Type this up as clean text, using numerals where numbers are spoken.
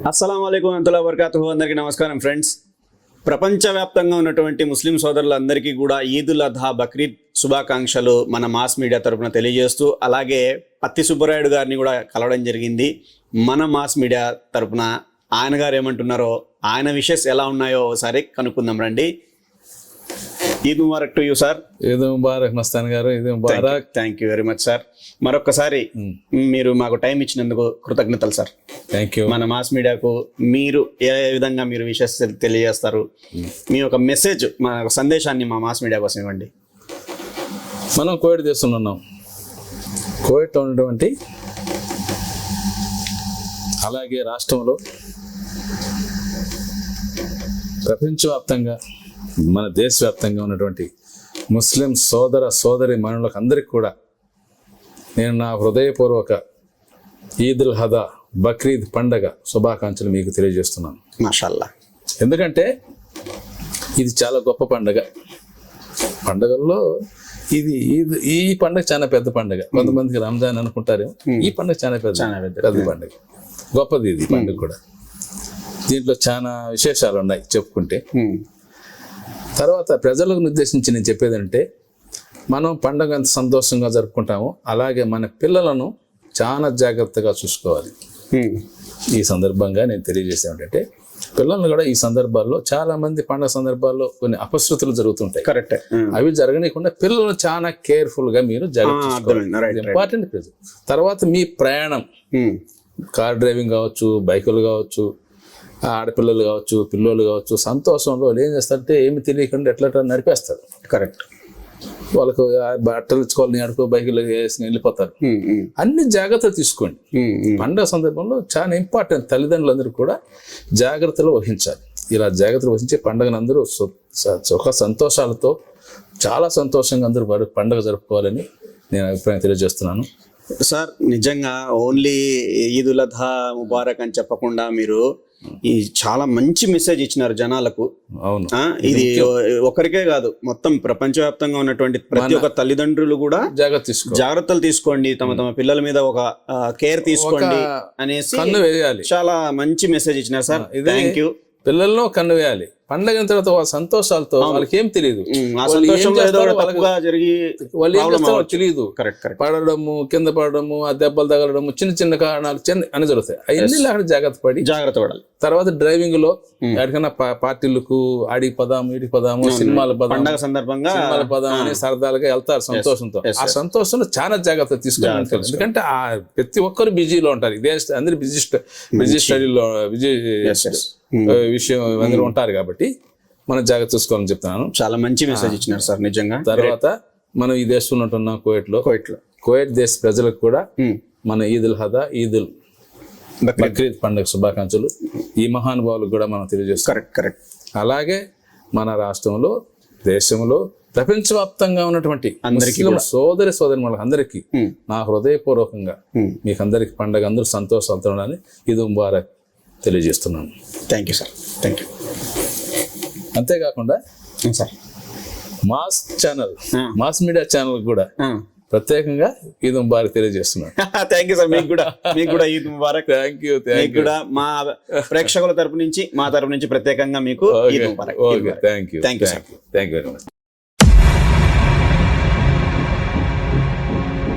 అస్సలాము అలైకుం వరహ్మతుల్లాహి వబరకాతుహు. అందరికీ నమస్కారం ఫ్రెండ్స్. ప్రపంచవ్యాప్తంగా ఉన్నటువంటి ముస్లిం సోదరులందరికీ కూడా ఈదుల్ అద్హా బక్రీద్ శుభాకాంక్షలు మన మాస్ మీడియా తరపున తెలియజేస్తూ, అలాగే పత్తి సుబ్బరాయుడు గారిని కూడా కలవడం జరిగింది మన మాస్ మీడియా తరపున. ఆయన గారు ఏమంటున్నారో, ఆయన విషెస్ ఎలా ఉన్నాయో ఒకసారి కనుక్కుందాం రండి. Eid Mubarak to you sir. Eid Mubarak Mastan గారు. Eid Mubarak. Thank you very much sir. మరొక్కసారి మీరు మాకు టైం ఇచ్చినందుకు కృతజ్ఞతలు సార్. Thank you. మన మాస్ మీడియాకు మీరు ఏ విధంగా మీరు విషెస్ తెలియజేస్తారు, మీ ఒక మెసేజ్, మన సందేశాన్ని మా మాస్ మీడియా కోసం ఇవ్వండి. మనం కోవిడ్ చేస్తున్నాం. కోవిడ్లో ఉన్నటువంటి అలాగే రాష్ట్రంలో ప్రపంచవ్యాప్తంగా మన దేశవ్యాప్తంగా ఉన్నటువంటి ముస్లిం సోదర సోదరి మనులకు అందరికీ కూడా నేను నా హృదయపూర్వక ఈదుల్ అద్హా బక్రీద్ పండగ శుభాకాంక్షలు మీకు తెలియజేస్తున్నాను. మాషాల్లా. ఎందుకంటే ఇది చాలా గొప్ప పండగ. పండగల్లో ఈ పండగ చాలా పెద్ద పండగ. కొంతమందికి రంజాన్ అనుకుంటారు, ఈ పండగ చాలా పెద్ద పండగ, గొప్పది ఇది పండుగ కూడా. దీంట్లో చాలా విశేషాలు ఉన్నాయి చెప్పుకుంటే. తర్వాత ప్రజలకు ఉద్దేశించి నేను చెప్పేదంటే, మనం పండుగ ఎంత సంతోషంగా జరుపుకుంటామో అలాగే మన పిల్లలను చాలా జాగ్రత్తగా చూసుకోవాలి. ఈ సందర్భంగా నేను తెలియజేసేది ఏంటంటే, పిల్లలను కూడా ఈ సందర్భాల్లో చాలా మంది పండుగ సందర్భాల్లో కొన్ని అపశృతులు జరుగుతుంటాయి. కరెక్ట్. అవి జరగనీయకుండా పిల్లలు చాలా కేర్ఫుల్ గా మీరు జాగ్రత్త. ఇంపార్టెంట్. తర్వాత మీ ప్రయాణం, కార్ డ్రైవింగ్ కావచ్చు, బైకులు కావచ్చు, ఆడపిల్లలు కావచ్చు, పిల్లలు కావచ్చు, సంతోషంలో ఏం చేస్తారంటే ఏమి తెలియకుండా ఎట్లా నడిపేస్తారు. కరెక్ట్. వాళ్ళకు బట్టలు ఇచ్చుకోవాలని అడుకో బైకులు వేసి వెళ్ళిపోతారు. అన్ని జాగ్రత్తలు తీసుకోండి. పండుగ సందర్భంలో చాలా ఇంపార్టెంట్. తల్లిదండ్రులందరూ కూడా జాగ్రత్తలు వహించాలి. ఇలా జాగ్రత్తలు వహించి పండుగను అందరూ సుఖ సంతోషాలతో చాలా సంతోషంగా అందరూ పండుగ జరుపుకోవాలని నేను అభిప్రాయం తెలియజేస్తున్నాను. సార్, నిజంగా ఓన్లీ ఈదుల్ అద్హా ముబారక్ అని చెప్పకుండా మీరు ఈ చాలా మంచి మెసేజ్ ఇచ్చినారు జనాలకు. అవును. ఇది ఒకరికే కాదు, మొత్తం ప్రపంచవ్యాప్తంగా ఉన్నటువంటి ప్రతి ఒక్క తల్లిదండ్రులు కూడా జాగ్రత్తలు తీసుకోండి, తమ పిల్లల మీద ఒక కేర్ తీసుకోండి అనేసి చాలా మంచి మెసేజ్ ఇచ్చినారు సార్. Thank you. పిల్లల్లో కన్ను వేయాలి. పండగ తర్వాత వాళ్ళ సంతోషాలతో వాళ్ళకి ఏం తెలియదు, తెలియదు. పడడము, కింద పడడము, ఆ దెబ్బలు తగలడము, చిన్న చిన్న కారణాలు అని జరుగుతాయి. అవన్నీ లేకుండా జాగ్రత్త పడాలి. తర్వాత డ్రైవింగ్ లో ఎక్కడికైనా పార్టీలకు ఆడికి పదాము, ఈడికి పదాము, సినిమాల పదాము, సందర్భంగా సినిమాల పదాము అని సరదాలుగా వెళ్తారు సంతోషంతో. ఆ సంతోషంలో చాలా జాగ్రత్త తీసుకోవాలి. ఎందుకంటే ఆ ప్రతి ఒక్కరు బిజీలో ఉంటారు. ఇదే అందరు బిజీ స్టడీలో విషయం అందరూ ఉంటారు కాబట్టి మనం జాగ్రత్త చూసుకోవాలని చెప్తున్నాను. చాలా మంచి మెసేజ్ ఇచ్చినారు సార్ నిజంగా. తర్వాత మనం ఈ దేశంలో ఉంటున్నాం కువైట్ దేశ ప్రజలకు కూడా మన ఈదుల్ అద్హా, ఈదుల్ బక్రీద్ పండుగ శుభాకాంక్షలు ఈ మహానుభావులకు కూడా మనం తెలియజేస్తాం. కరెక్ట్. అలాగే మన రాష్ట్రంలో, దేశంలో, ప్రపంచవ్యాప్తంగా ఉన్నటువంటి సోదరి సోదరిమణులందరికీ నా హృదయపూర్వకంగా మీకు అందరికి పండుగ అందరూ సంతోషాలతో ఉండాలని ఈద్ ముబారక్ తెలియజేస్తున్నాను. Thank you sir. Thank you. అంతేకాకుండా సార్ మాస్ మీడియా ఛానల్ కూడా ప్రత్యేకంగా ఈద్ ముబారక్ తెలియజేస్తున్నాను. Thank you sir. మీకు కూడా ఈద్ ముబారక్. Thank you. కూడా మా ప్రేక్షకుల తరపు నుంచి, మా తరపు నుంచి ప్రత్యేకంగా మీకు Eid Mubarak. Thank you very much.